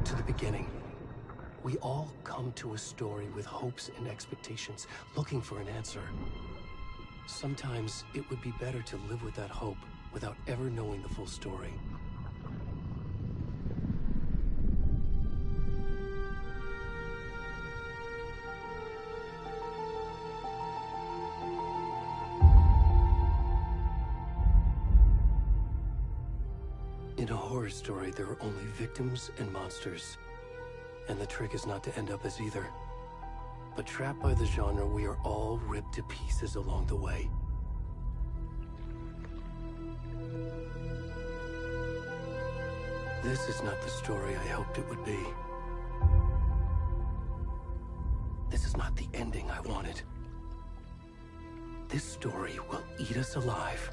to the beginning. We all come to a story with hopes and expectations, looking for an answer. Sometimes it would be better to live with that hope without ever knowing the full story. In a horror story, there are only victims and monsters. And the trick is not to end up as either. But trapped by the genre, we are all ripped to pieces along the way. This is not the story I hoped it would be. This is not the ending I wanted. This story will eat us alive.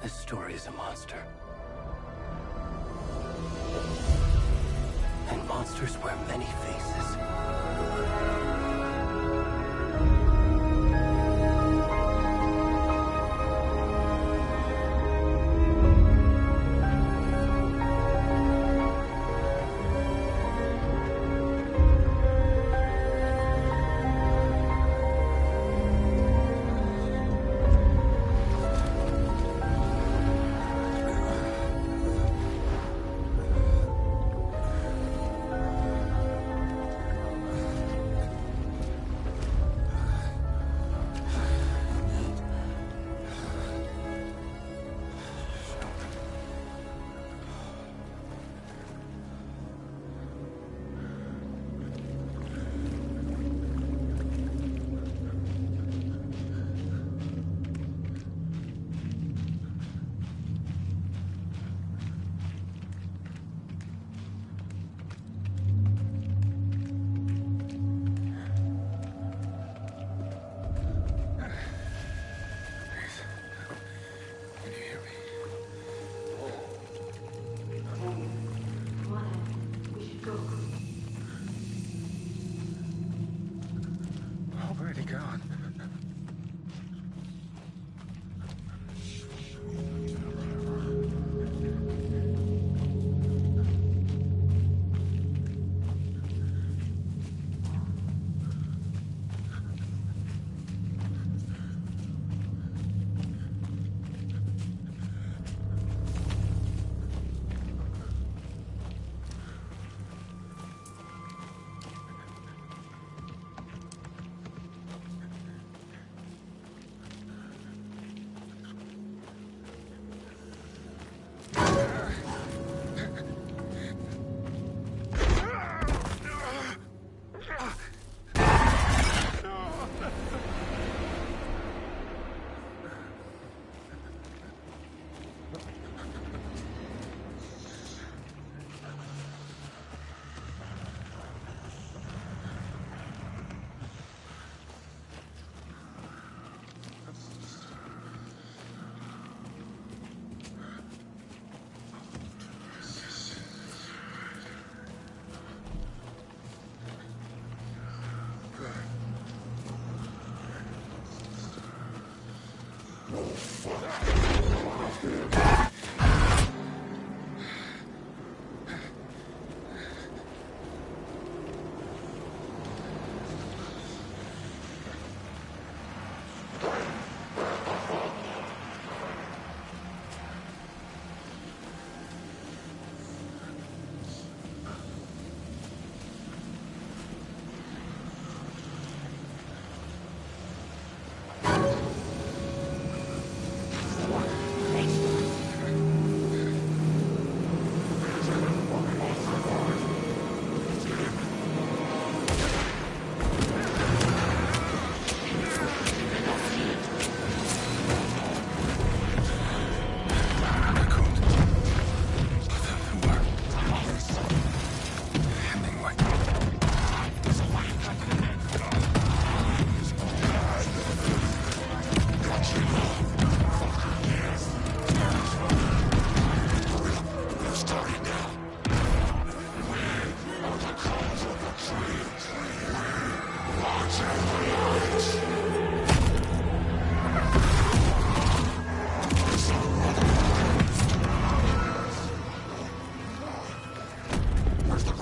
This story is a monster. And monsters wear many faces.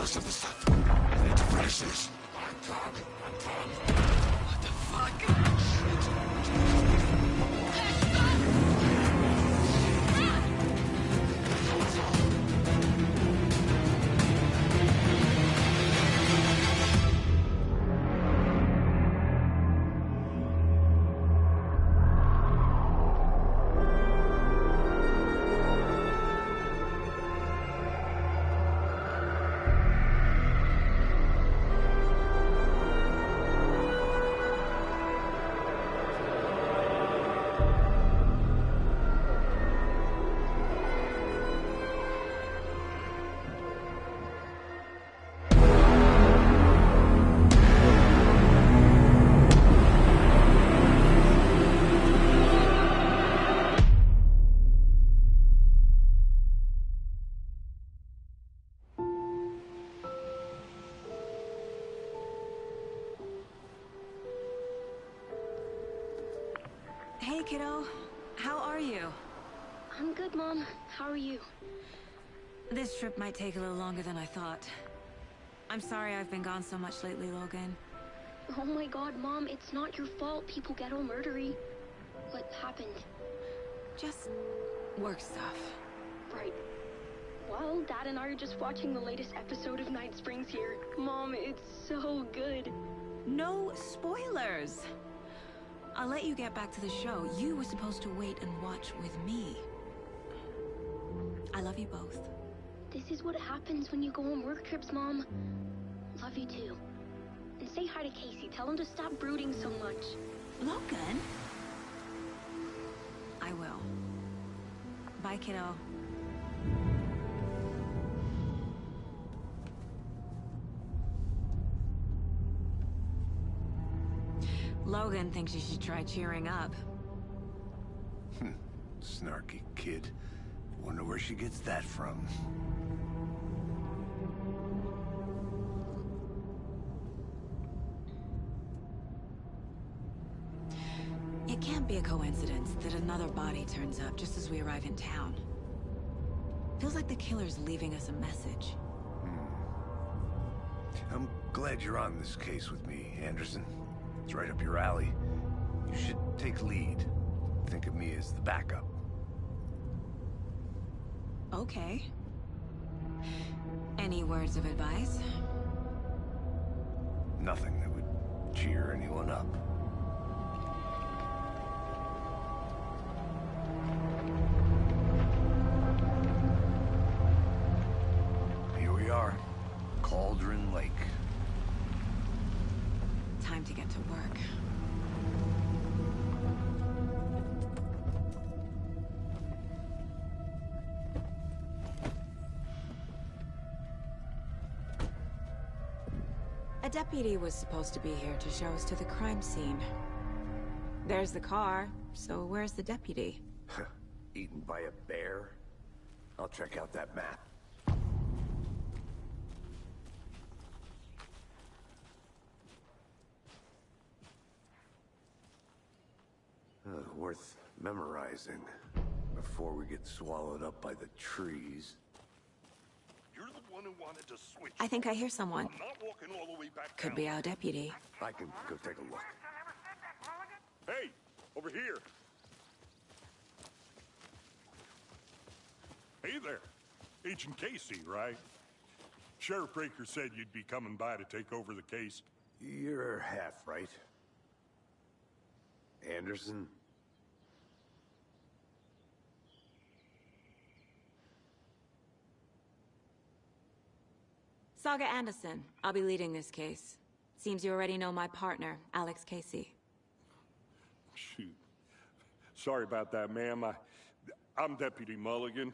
rest of the stuff. I need to finish this. What the fuck? Hey, kiddo. How are you? I'm good, Mom. How are you? This trip might take a little longer than I thought. I'm sorry I've been gone so much lately, Logan. Oh my god, Mom, it's not your fault people get all murdery. What happened? Just work stuff. Right. Well, Dad and I are just watching the latest episode of Night Springs here. Mom, it's so good. No spoilers! I'll let you get back to the show. You were supposed to wait and watch with me. I love you both. This is what happens when you go on work trips, Mom. Love you too. And say hi to Casey. Tell him to stop brooding so much. Logan? I will. Bye, kiddo. Logan thinks you should try cheering up. Snarky kid. Wonder where she gets that from. It can't be a coincidence that another body turns up just as we arrive in town. Feels like the killer's leaving us a message. I'm glad you're on this case with me, Anderson. It's right up your alley. You should take lead. Think of me as the backup. Okay. Any words of advice? Nothing that would cheer anyone up. Here we are. Cauldron Lake. Time to get to work. A deputy was supposed to be here to show us to the crime scene. There's the car, so where's the deputy? Eaten by a bear? I'll check out that map. Worth memorizing before we get swallowed up by the trees. You're the one who wanted to switch. I think I hear someone. I'm not walking all the way back Could down. be our deputy. I can go take a look. Hey, over here. Hey there. Agent Casey, right? Sheriff Breaker said you'd be coming by to take over the case. You're half right. Anderson? Saga Anderson. I'll be leading this case. Seems you already know my partner, Alex Casey. Shoot. Sorry about that, ma'am. I'm Deputy Mulligan.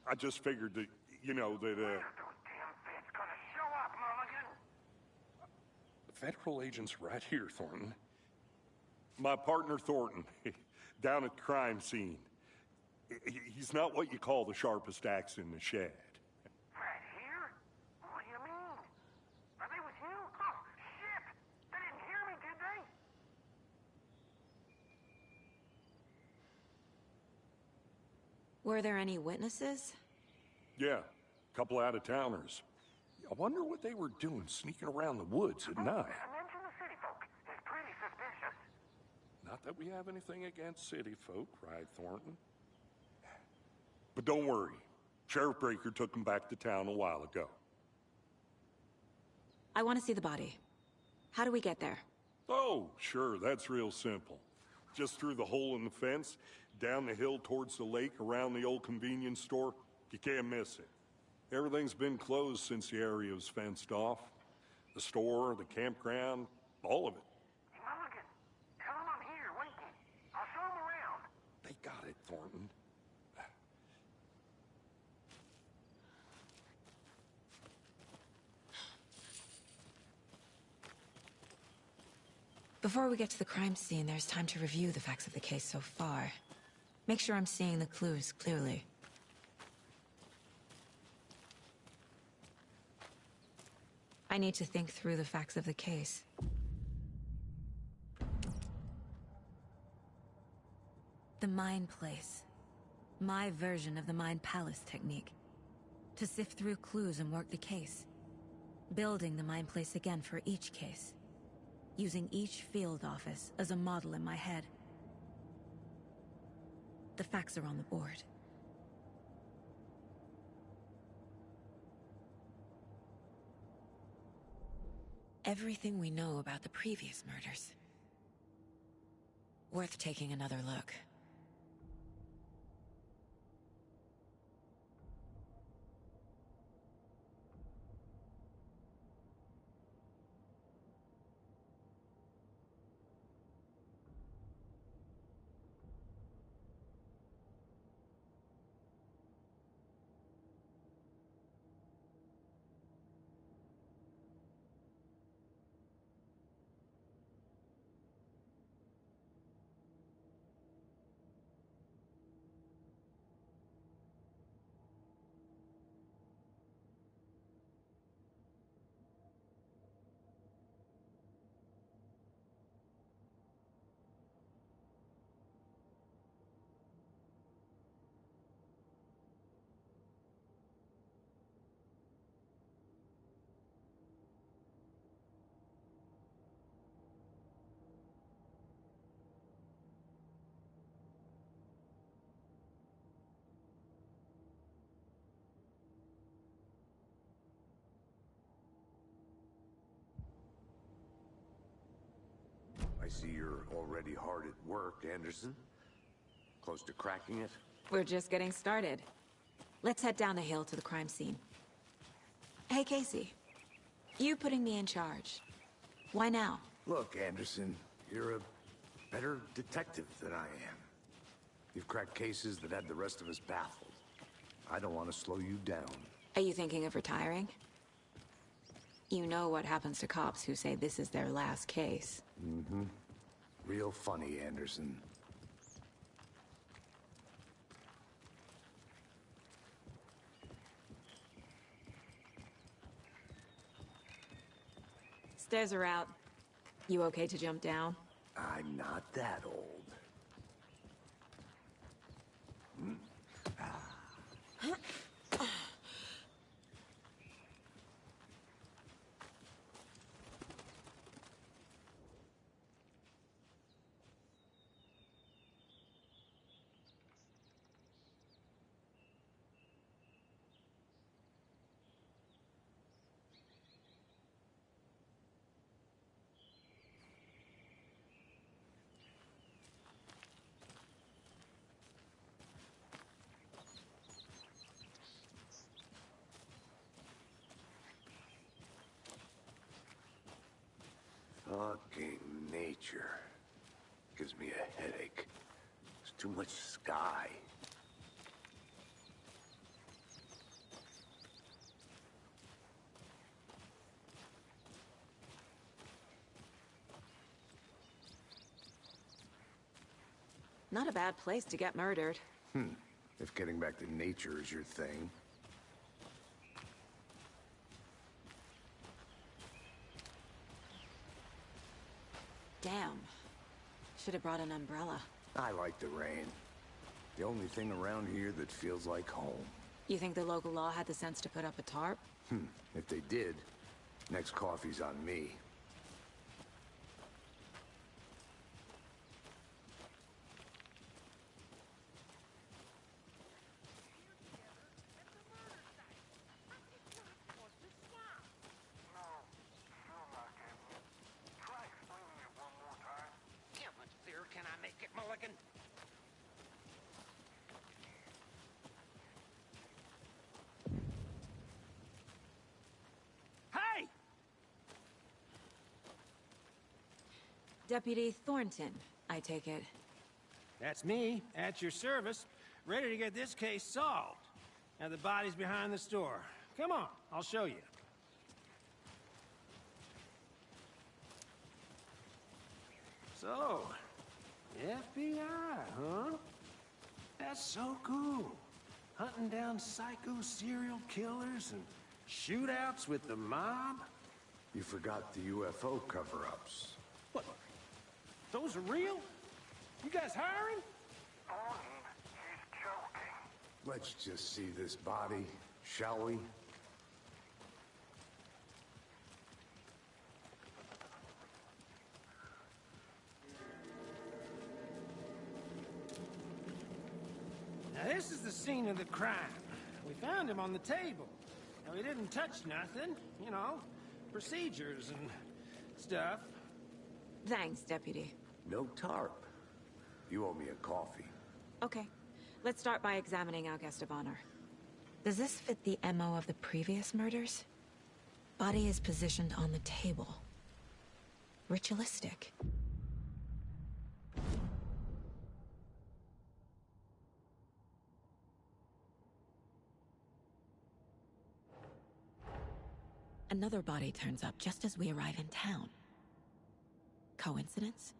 I just figured that, you know, that, Federal agent's right here, Thornton. My partner, Thornton, down at the crime scene. He's not what you call the sharpest axe in the shed. Right here? What do you mean? Are they with you? Oh, shit! They didn't hear me, did they? Were there any witnesses? Yeah, a couple out-of-towners. I wonder what they were doing sneaking around the woods at night. Mention the city folk. It's pretty suspicious. Not that we have anything against city folk, cried Thornton. But don't worry. Sheriff Breaker took him back to town a while ago. I want to see the body. How do we get there? Oh, sure, that's real simple. Just through the hole in the fence, down the hill towards the lake, around the old convenience store. You can't miss it. Everything's been closed since the area was fenced off. The store, the campground, all of it. Hey, Mulligan, tell him I'm here waiting. I'll show him around. They got it, Thornton. Before we get to the crime scene, there's time to review the facts of the case so far. Make sure I'm seeing the clues clearly. I need to think through the facts of the case. The Mind Place. My version of the Mind Palace technique. To sift through clues and work the case. Building the Mind Place again for each case. Using each field office as a model in my head. The facts are on the board. Everything we know about the previous murders. Worth taking another look. I see you're already hard at work, Anderson. Close to cracking it? We're just getting started. Let's head down the hill to the crime scene. Hey, Casey. You putting me in charge. Why now? Look, Anderson, you're a better detective than I am. You've cracked cases that had the rest of us baffled. I don't want to slow you down. Are you thinking of retiring? You know what happens to cops who say this is their last case. Mm-hmm. Real funny, Anderson. Stairs are out. You okay to jump down? I'm not that old. Fucking nature. Gives me a headache. There's too much sky. Not a bad place to get murdered. If getting back to nature is your thing. Damn. Should have brought an umbrella. I like the rain. The only thing around here that feels like home. You think the local law had the sense to put up a tarp? If they did, next coffee's on me. How much clearer can I make it, Mulligan? Hey! Deputy Thornton, I take it. That's me, at your service, ready to get this case solved. Now the body's behind the store. Come on, I'll show you. So, FBI, huh? That's so cool. Hunting down psycho serial killers and shootouts with the mob. You forgot the UFO cover-ups. What? Those are real? You guys hiring? He's joking. Let's just see this body, shall we? Now this is the scene of the crime. We found him on the table. Now he didn't touch nothing, you know, procedures and stuff. Thanks, Deputy. No tarp. You owe me a coffee. Okay, let's start by examining our guest of honor. Does this fit the MO of the previous murders? Body is positioned on the table. Ritualistic. Another body turns up just as we arrive in town. Coincidence?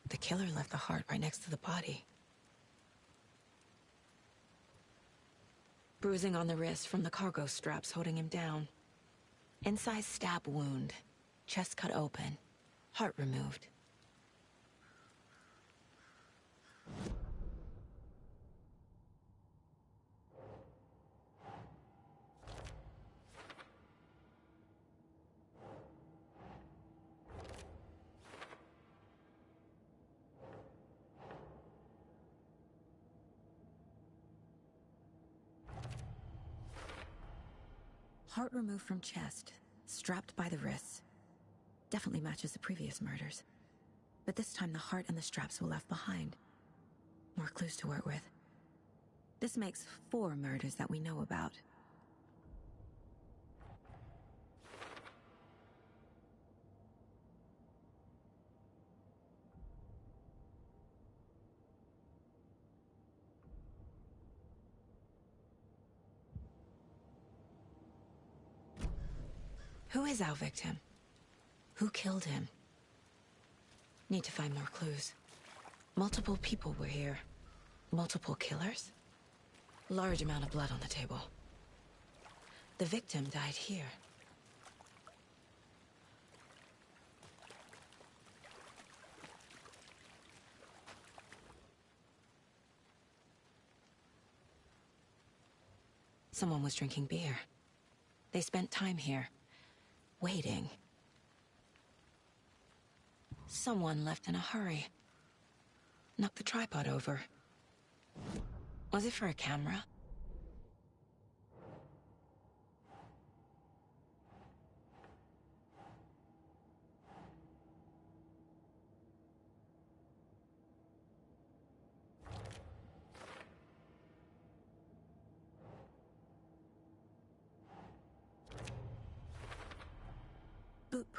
The killer left the heart right next to the body. Bruising on the wrist from the cargo straps holding him down. Incised stab wound. Chest cut open. Heart removed. Heart removed from chest, strapped by the wrists. Definitely matches the previous murders. But this time the heart and the straps were left behind. More clues to work with. This makes 4 murders that we know about. Who is our victim? Who killed him? Need to find more clues. Multiple people were here. Multiple killers? Large amount of blood on the table. The victim died here. Someone was drinking beer. They spent time here. Waiting. Someone left in a hurry. Knocked the tripod over. Was it for a camera?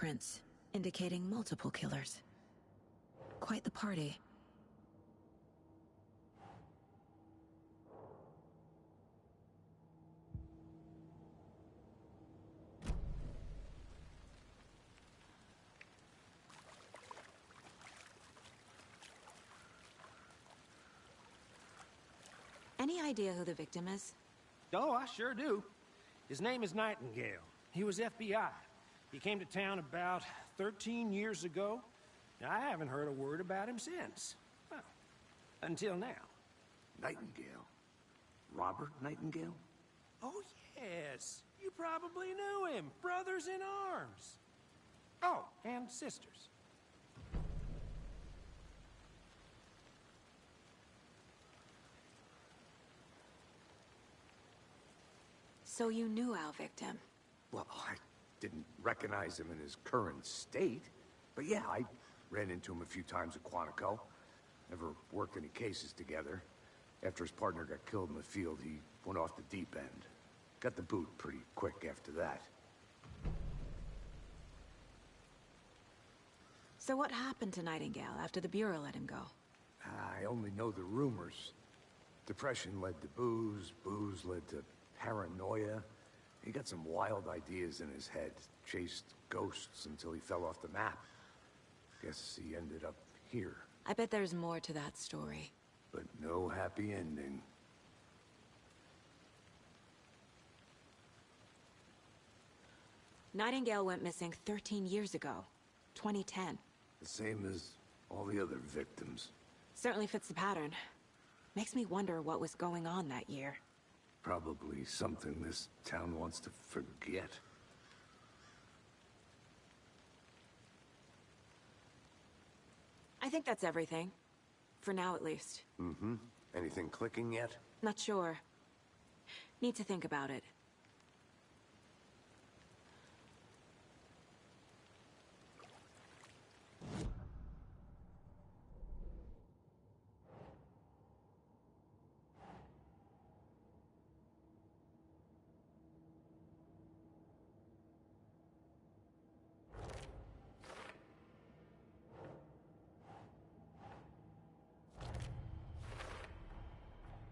fingerprints, indicating multiple killers. Quite the party. Any idea who the victim is? Oh, I sure do. His name is Nightingale. He was FBI. He came to town about 13 years ago. I haven't heard a word about him since. Well, until now. Nightingale? Robert Nightingale? Oh, yes. You probably knew him. Brothers in arms. Oh, and sisters. So you knew our victim? Well, I didn't recognize him in his current state. But yeah, I ran into him a few times at Quantico. Never worked any cases together. After his partner got killed in the field, he went off the deep end. Got the boot pretty quick after that. So what happened to Nightingale after the Bureau let him go? I only know the rumors. Depression led to booze, booze led to paranoia. He got some wild ideas in his head, chased ghosts until he fell off the map. Guess he ended up here. I bet there's more to that story. But no happy ending. Nightingale went missing 13 years ago, 2010. The same as all the other victims. Certainly fits the pattern. Makes me wonder what was going on that year. Probably something this town wants to forget. I think that's everything. For now, at least. Mm-hmm. Anything clicking yet? Not sure. Need to think about it.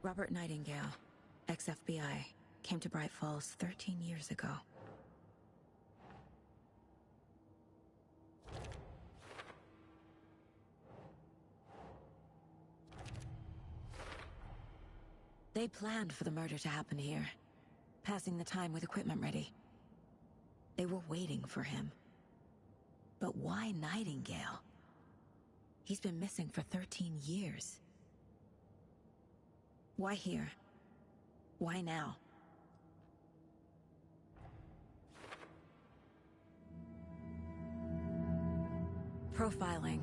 Robert Nightingale, ex-FBI, came to Bright Falls 13 years ago. They planned for the murder to happen here, passing the time with equipment ready. They were waiting for him. But why Nightingale? He's been missing for 13 years. Why here? Why now? Profiling.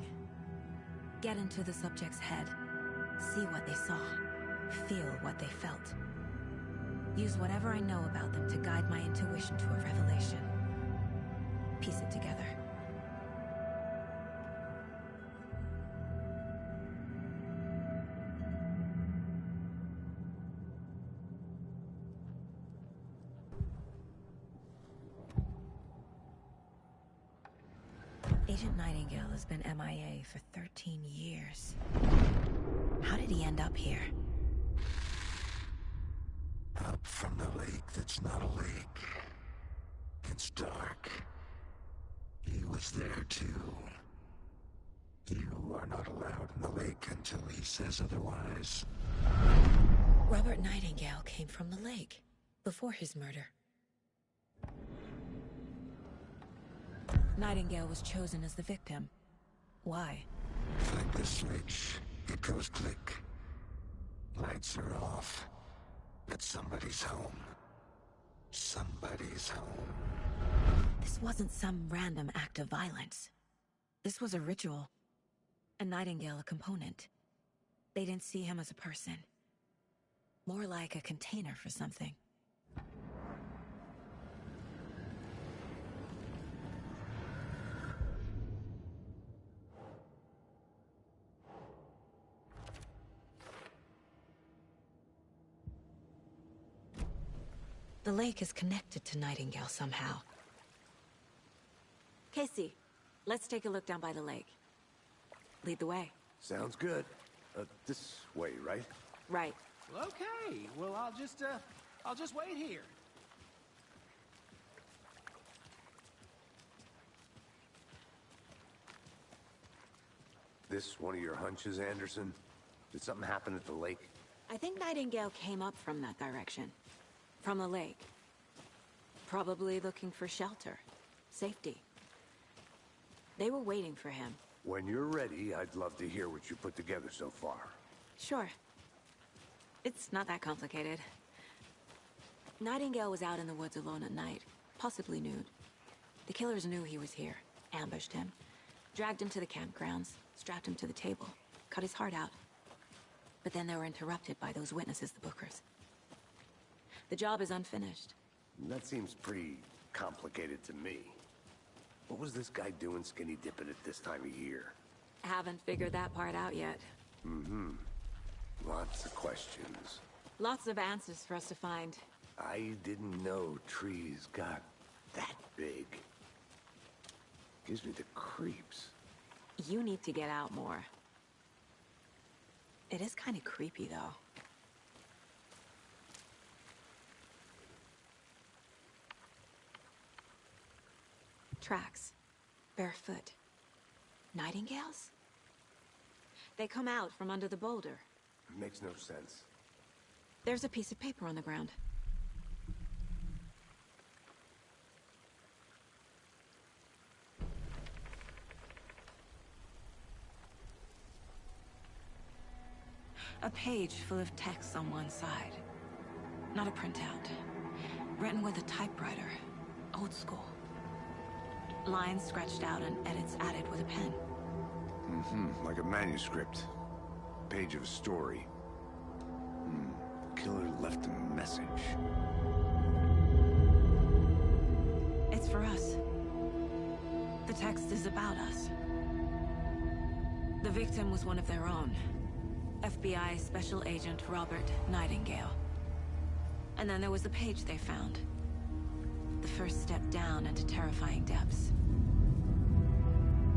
Get into the subject's head. See what they saw. Feel what they felt. Use whatever I know about them to guide my intuition to a revelation. Piece it together. Agent Nightingale has been MIA for 13 years. How did he end up here? Up from the lake that's not a lake. It's dark. He was there too. You are not allowed in the lake until he says otherwise. Robert Nightingale came from the lake, before his murder. Nightingale was chosen as the victim. Why? Flick the switch, it goes click. Lights are off. But somebody's home. Somebody's home. This wasn't some random act of violence. This was a ritual. And Nightingale a component. They didn't see him as a person. More like a container for something. The lake is connected to Nightingale somehow. Casey, let's take a look down by the lake. Lead the way. Sounds good. This way, right? Right. Well, okay. Well, I'll just wait here. This one of your hunches, Anderson? Did something happen at the lake? I think Nightingale came up from that direction. From the lake. Probably looking for shelter. Safety. They were waiting for him. When you're ready, I'd love to hear what you put together so far. Sure. It's not that complicated. Nightingale was out in the woods alone at night, possibly nude. The killers knew he was here, ambushed him, dragged him to the campgrounds, strapped him to the table, cut his heart out. But then they were interrupted by those witnesses, the Bookers. The job is unfinished. That seems pretty complicated to me. What was this guy doing skinny dipping at this time of year? Haven't figured that part out yet. Mm-hmm. Lots of questions. Lots of answers for us to find. I didn't know trees got that big. Gives me the creeps. You need to get out more. It is kind of creepy, though. Tracks. Barefoot. Nightingales? They come out from under the boulder. Makes no sense. There's a piece of paper on the ground. A page full of text on one side. Not a printout. Written with a typewriter. Old school. Lines scratched out and edits added with a pen. Mm-hmm. Like a manuscript. Page of a story. Killer left a message. It's for us. The text is about us. The victim was one of their own. FBI Special Agent Robert Nightingale. And then there was the page they found. The first step down into terrifying depths.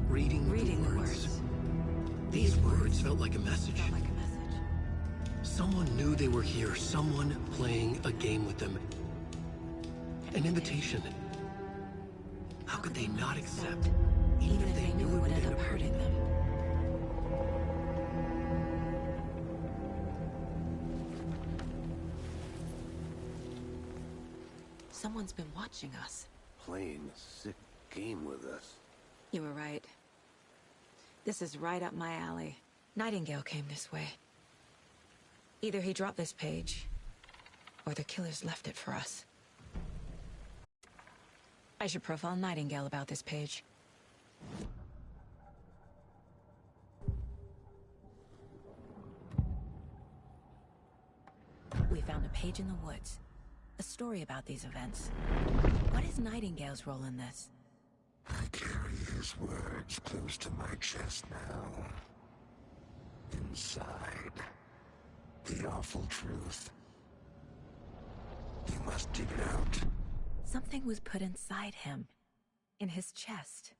Reading the words. These words felt like a message. Felt like a message. Someone knew they were here. Someone playing a game with them. An invitation. How could they not accept? Even if they knew it would end up hurting them. Someone's been watching us. Playing a sick game with us. You were right. This is right up my alley. Nightingale came this way. Either he dropped this page, or the killers left it for us. I should profile Nightingale about this page. We found a page in the woods. A story about these events. What is Nightingale's role in this? I carry his words close to my chest now. Inside, the awful truth. You must dig it out. Something was put inside him. In his chest.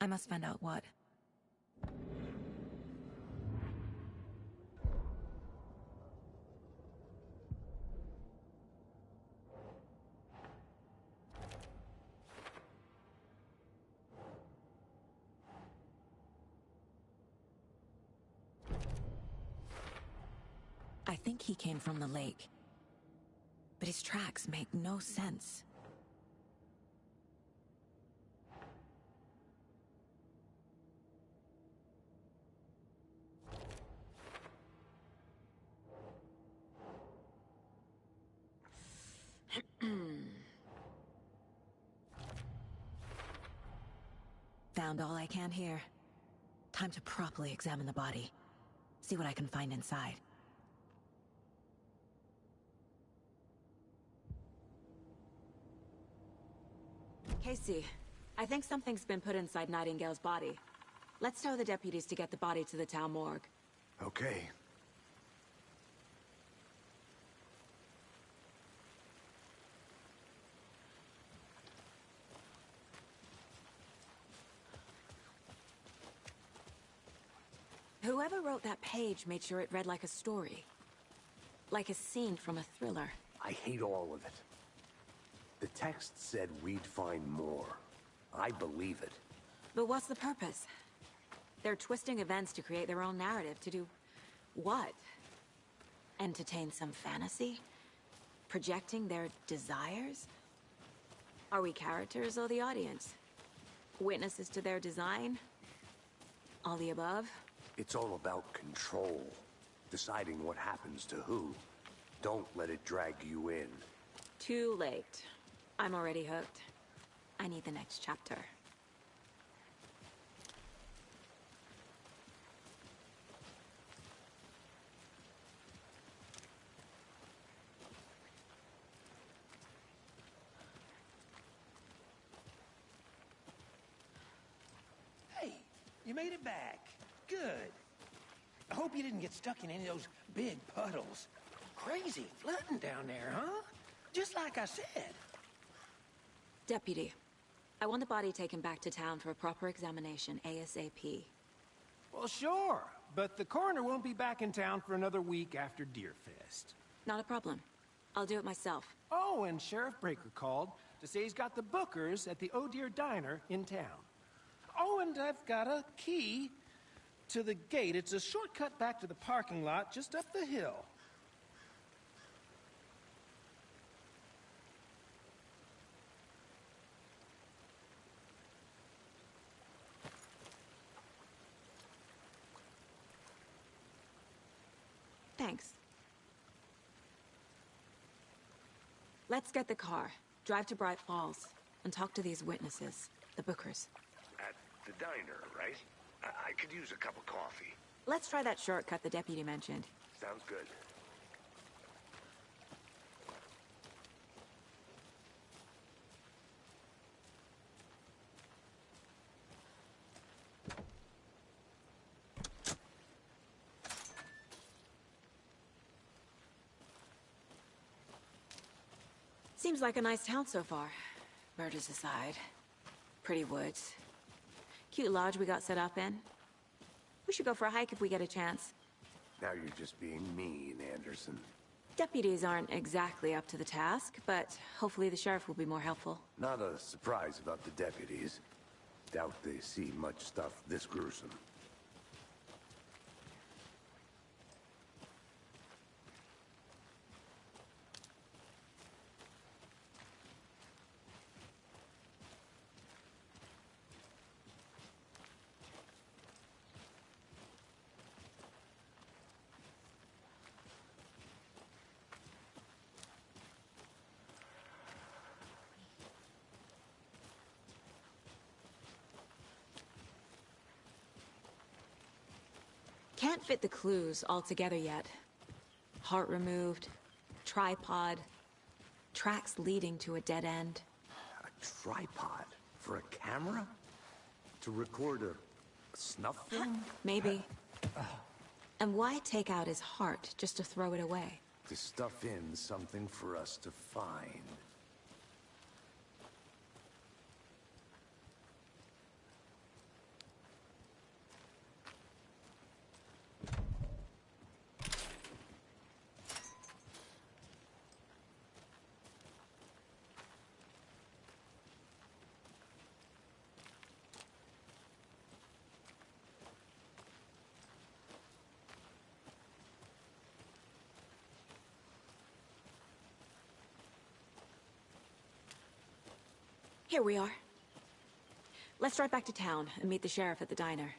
I must find out what. I think he came from the lake. But his tracks make no sense. Found all I can here. Time to properly examine the body. See what I can find inside. Casey, I think something's been put inside Nightingale's body. Let's tell the deputies to get the body to the town morgue. Okay. Whoever wrote that page made sure it read like a story. Like a scene from a thriller. I hate all of it. The text said we'd find more. I believe it. But what's the purpose? They're twisting events to create their own narrative. To do what? Entertain some fantasy? Projecting their desires? Are we characters or the audience? Witnesses to their design? All the above? It's all about control. Deciding what happens to who. Don't let it drag you in. Too late. I'm already hooked. I need the next chapter. Hey, you made it back. Good. I hope you didn't get stuck in any of those big puddles. Crazy flooding down there, huh? Just like I said. Deputy, I want the body taken back to town for a proper examination, ASAP. Well, sure, but the coroner won't be back in town for another week after Deerfest. Not a problem. I'll do it myself. Oh, and Sheriff Breaker called to say he's got the Bookers at the Oh Deer Diner in town. Oh, and I've got a key to the gate. It's a shortcut back to the parking lot just up the hill. Thanks. Let's get the car, drive to Bright Falls, and talk to these witnesses, the Bookers. At the diner, right? I could use a cup of coffee. Let's try that shortcut the deputy mentioned. Sounds good. Seems like a nice town so far. Murders aside. Pretty woods. Cute lodge we got set up in. We should go for a hike if we get a chance. Now you're just being mean, Anderson. Deputies aren't exactly up to the task, but hopefully the sheriff will be more helpful. Not a surprise about the deputies. Doubt they see much stuff this gruesome. Can't fit the clues all together yet. Heart removed, tripod, tracks leading to a dead end. A tripod? For a camera? To record a snuff film? Maybe. And why take out his heart just to throw it away? To stuff in something for us to find. Here we are. Let's drive back to town and meet the sheriff at the diner.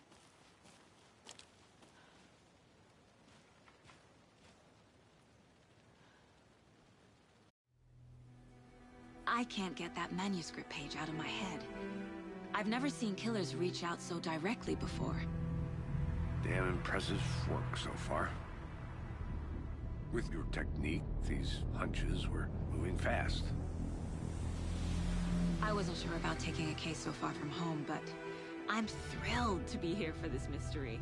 I can't get that manuscript page out of my head. I've never seen killers reach out so directly before. Damn impressive work so far. With your technique, these hunches were moving fast. I wasn't sure about taking a case so far from home, but I'm thrilled to be here for this mystery.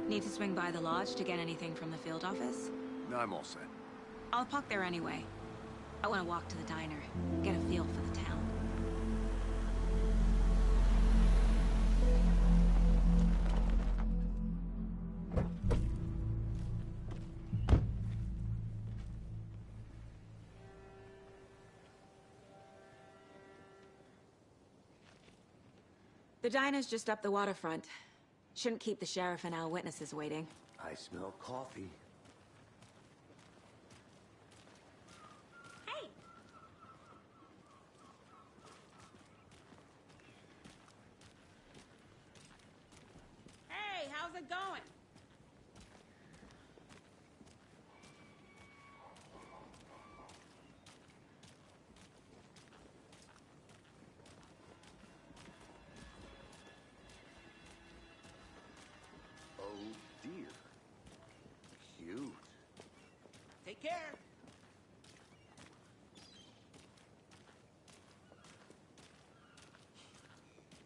Need to swing by the lodge to get anything from the field office? I'm all set. I'll park there anyway. I want to walk to the diner, get a feel for the town. The diner's just up the waterfront. Shouldn't keep the sheriff and our witnesses waiting. I smell coffee. Hey! Hey, how's it going? Oh dear. Cute. Take care.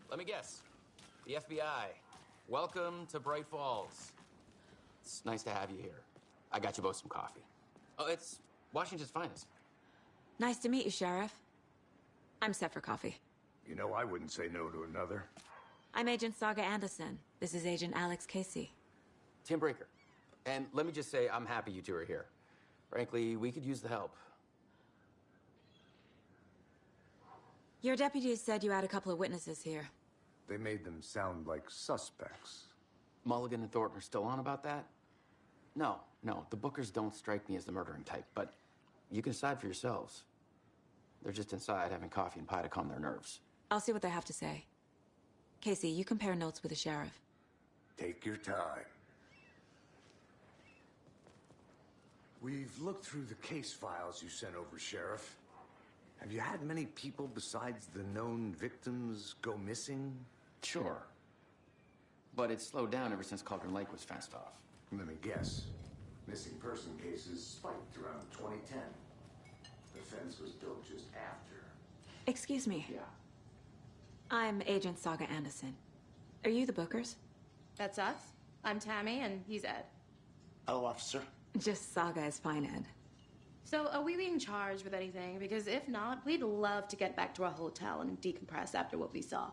Let me guess. The FBI. Welcome to Bright Falls. It's nice to have you here. I got you both some coffee. Oh, it's Washington's finest. Nice to meet you, Sheriff. I'm set for coffee. You know, I wouldn't say no to another. I'm Agent Saga Anderson. This is Agent Alex Casey. Tim Breaker. And let me just say, I'm happy you two are here. Frankly, we could use the help. Your deputies said you had a couple of witnesses here. They made them sound like suspects. Mulligan and Thornton are still on about that? No, the Bookers don't strike me as the murdering type, but you can decide for yourselves. They're just inside having coffee and pie to calm their nerves. I'll see what they have to say. Casey, you compare notes with the sheriff. Take your time. We've looked through the case files you sent over, Sheriff. Have you had many people besides the known victims go missing? Sure. But it's slowed down ever since Cauldron Lake was fenced off. Let me guess. Missing person cases spiked around 2010. The fence was built just after. Excuse me. Yeah. I'm Agent Saga Anderson. Are you the Bookers? That's us. I'm Tammy, and he's Ed. Hello, officer. Just Saga is fine, Ed. So, are we being charged with anything? Because if not, we'd love to get back to our hotel and decompress after what we saw.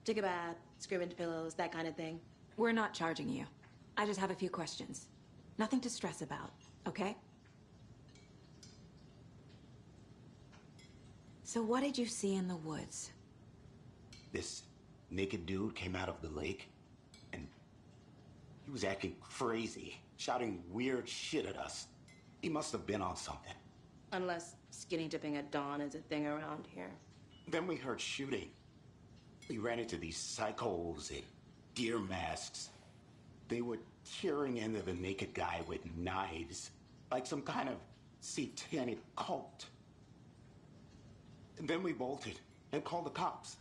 Take a bath, scream into pillows, that kind of thing. We're not charging you. I just have a few questions. Nothing to stress about, okay? So what did you see in the woods? This naked dude came out of the lake, and he was acting crazy, shouting weird shit at us. He must have been on something. Unless skinny dipping at dawn is a thing around here. Then we heard shooting. We ran into these psychos in deer masks. They were tearing into the naked guy with knives, like some kind of satanic cult. And then we bolted and called the cops.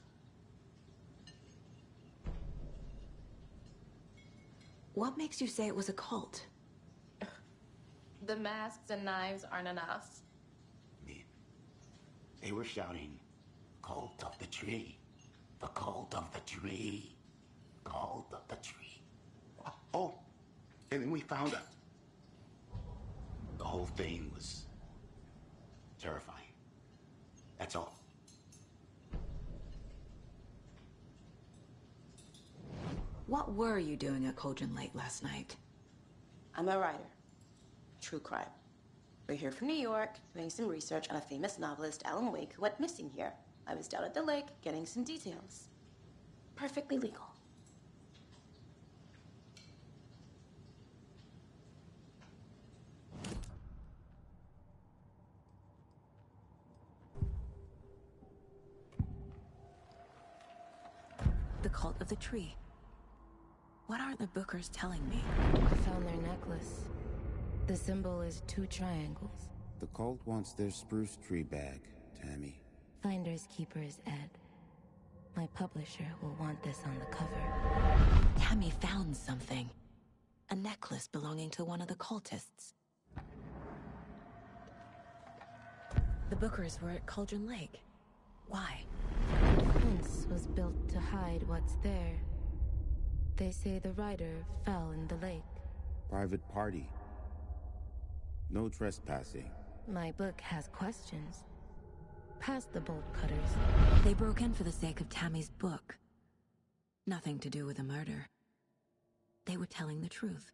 What makes you say it was a cult? The masks and knives aren't enough. They were shouting, "Cult of the tree. The cult of the tree. Cult of the tree." Oh, and then we found out. The whole thing was terrifying. That's all. What were you doing at Cauldron Lake last night? I'm a writer. True crime. We're here from New York, doing some research on a famous novelist, Alan Wake, who went missing here. I was down at the lake, getting some details. Perfectly legal. The cult of the tree. What aren't the Bookers telling me? I found their necklace. The symbol is 2 triangles. The cult wants their spruce tree back, Tammy. Finders keepers, Ed. My publisher will want this on the cover. Tammy found something. A necklace belonging to one of the cultists. The Bookers were at Cauldron Lake. Why? The fence was built to hide what's there. They say the rider fell in the lake. Private party. No trespassing. My book has questions. Past the bolt cutters. They broke in for the sake of Tammy's book. Nothing to do with the murder. They were telling the truth.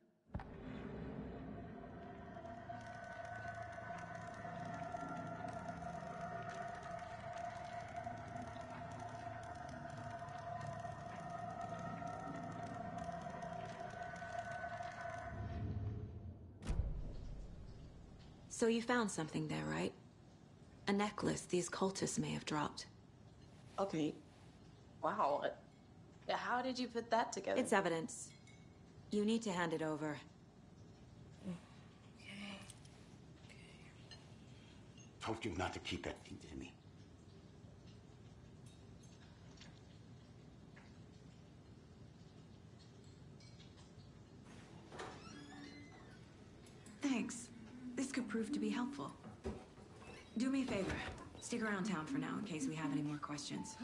So you found something there, right? A necklace these cultists may have dropped. Okay. Wow. How did you put that together? It's evidence. You need to hand it over. Told you not to keep that thing to me. Thanks. This could prove to be helpful. Do me a favor. Stick around town for now in case we have any more questions.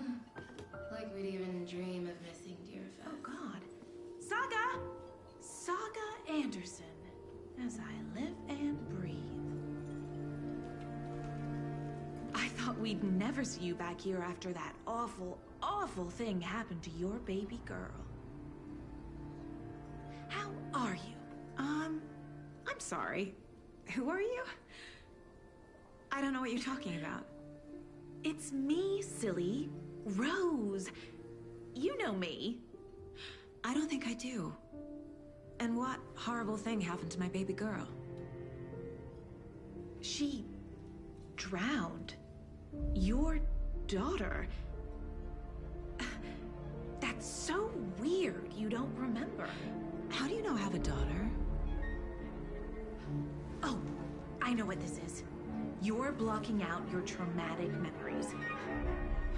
Like we'd even dream of missing Deerfest. Oh, God. Saga! Saga Anderson. As I live and breathe. I thought we'd never see you back here after that awful, awful thing happened to your baby girl. How are you? I'm sorry. Who are you? I don't know what you're talking about. It's me, silly. Rose. You know me. I don't think I do. And what horrible thing happened to my baby girl? She drowned. Your daughter. That's so weird you don't remember. How do you know I have a daughter? Oh, I know what this is. You're blocking out your traumatic memories.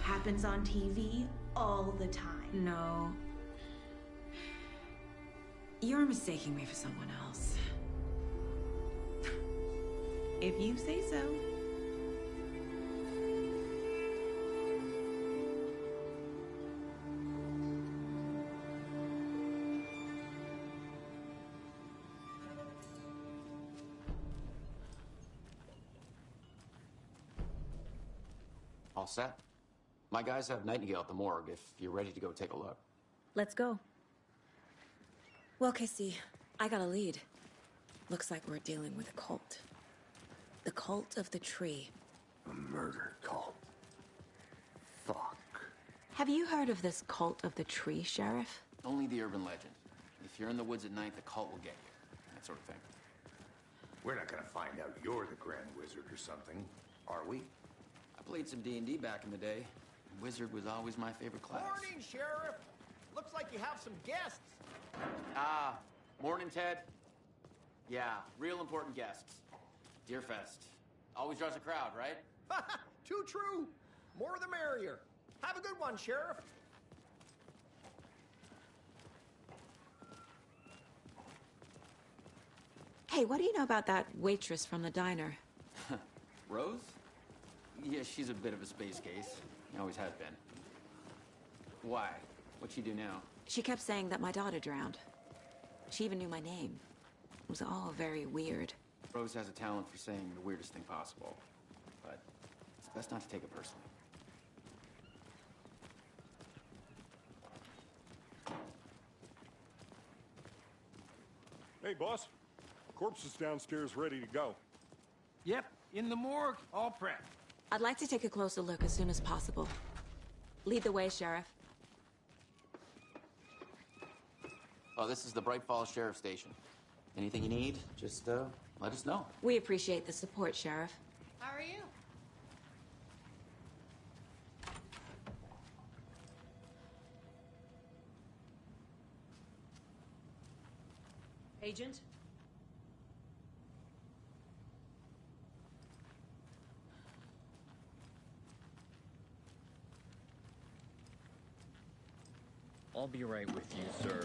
Happens on TV all the time. No. You're mistaking me for someone else. If you say so. All set? My guys have Nightingale at the morgue if you're ready to go take a look. Let's go. Well, Casey, I got a lead. Looks like we're dealing with a cult. The cult of the tree. A murder cult. Fuck. Have you heard of this cult of the tree, Sheriff? Only the urban legend. If you're in the woods at night, the cult will get you. That sort of thing. We're not gonna find out you're the Grand Wizard or something, are we? I played some D&D back in the day. Wizard was always my favorite class. Morning, Sheriff. Looks like you have some guests. Ah, morning, Ted. Yeah, real important guests. Deerfest. Always draws a crowd, right? Too true. More the merrier. Have a good one, Sheriff. Hey, what do you know about that waitress from the diner? Rose? Yeah, she's a bit of a space case. Always has been. Why? What'd she do now? She kept saying that my daughter drowned. She even knew my name. It was all very weird. Rose has a talent for saying the weirdest thing possible. But it's best not to take it personally. Hey, boss. Corpse is downstairs ready to go. Yep, in the morgue, all prepped. I'd like to take a closer look as soon as possible. Lead the way, Sheriff. Oh, this is the Bright Falls Sheriff Station. Anything you need, just let us know. We appreciate the support, Sheriff. How are you? Agent? I'll be right with you, sir.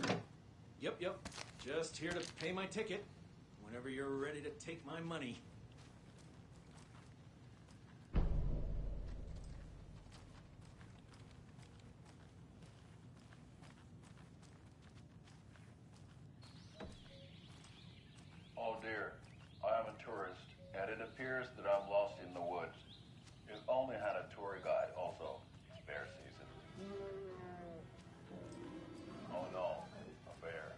Yep. Just here to pay my ticket. Whenever you're ready to take my money. Oh dear, I am a tourist, and it appears that I'm lost in the woods. You've only had a tour guide, also. It's bear season. Oh no, a bear.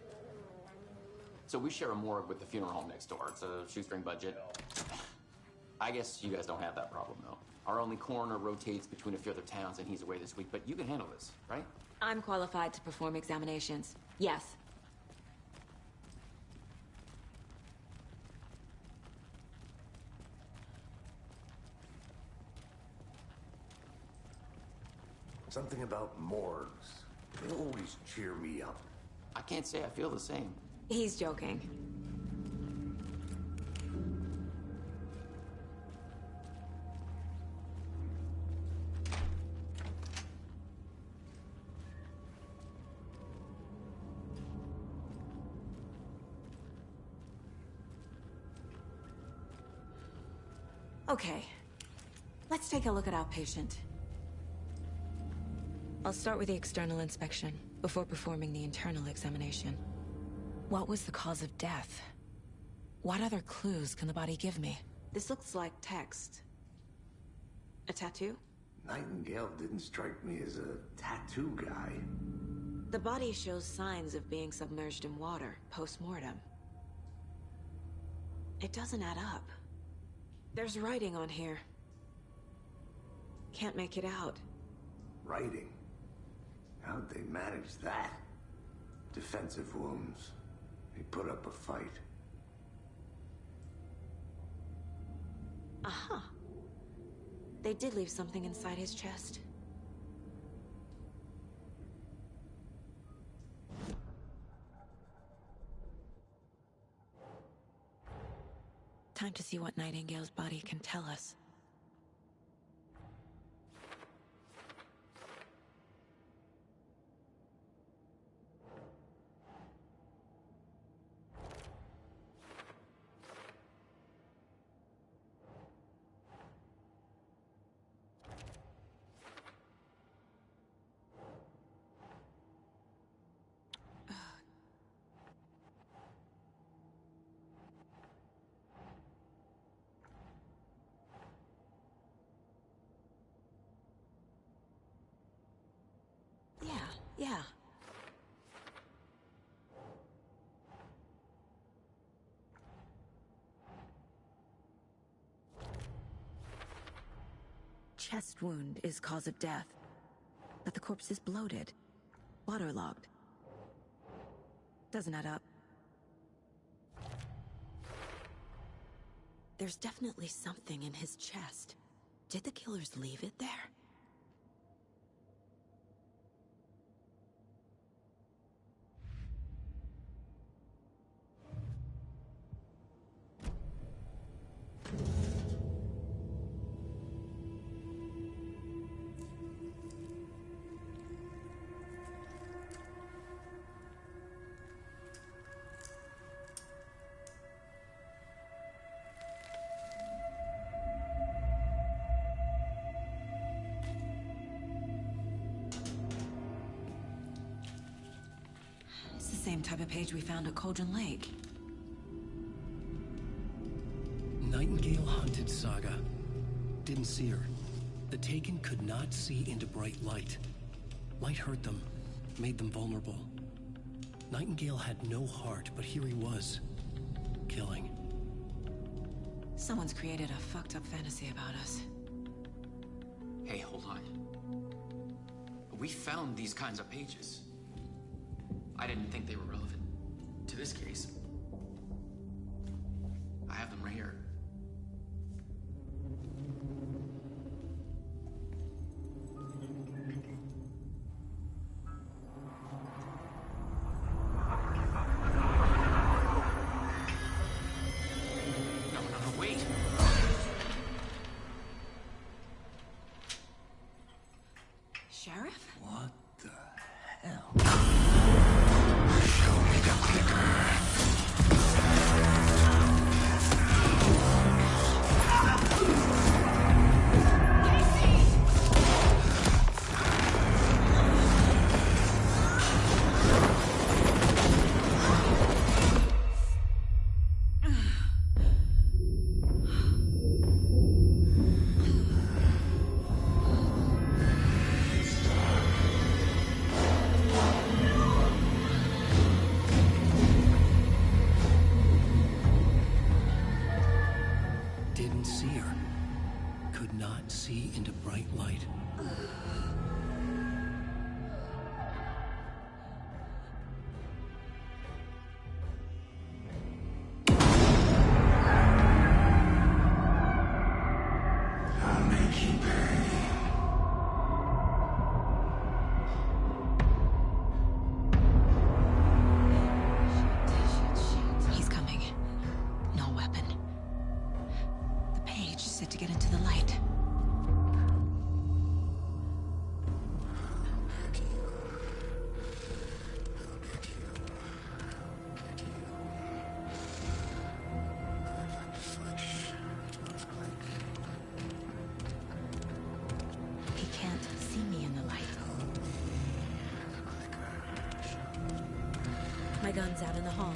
So we share a morgue with the funeral home next door. It's a shoestring budget. I guess you guys don't have that problem, though. Our only coroner rotates between a few other towns, and he's away this week, but you can handle this, right? I'm qualified to perform examinations. Yes. Something about morgues. They always cheer me up. I can't say I feel the same. He's joking. Okay. Let's take a look at our patient. I'll start with the external inspection before performing the internal examination. What was the cause of death? What other clues can the body give me? This looks like text. A tattoo? Nightingale didn't strike me as a tattoo guy. The body shows signs of being submerged in water post-mortem. It doesn't add up. There's writing on here. Can't make it out. Writing? How'd they manage that? Defensive wounds. He put up a fight. Aha. They did leave something inside his chest. Time to see what Nightingale's body can tell us. Yeah. Chest wound is cause of death. But the corpse is bloated, waterlogged. Doesn't add up. There's definitely something in his chest. Did the killers leave it there? Same type of page we found at Cauldron Lake. Nightingale hunted Saga. Didn't see her. The Taken could not see into bright light. Light hurt them, made them vulnerable. Nightingale had no heart, but here he was, killing. Someone's created a fucked up fantasy about us. Hey, hold on. We found these kinds of pages. I didn't think they were relevant to this case. I have them right here. No, wait. Sheriff? What the hell? Show me the clicker. white light. I'll make you pay. He's coming. No weapon. The page set to get into the light. He can't see me in the light. My gun's out in the hall.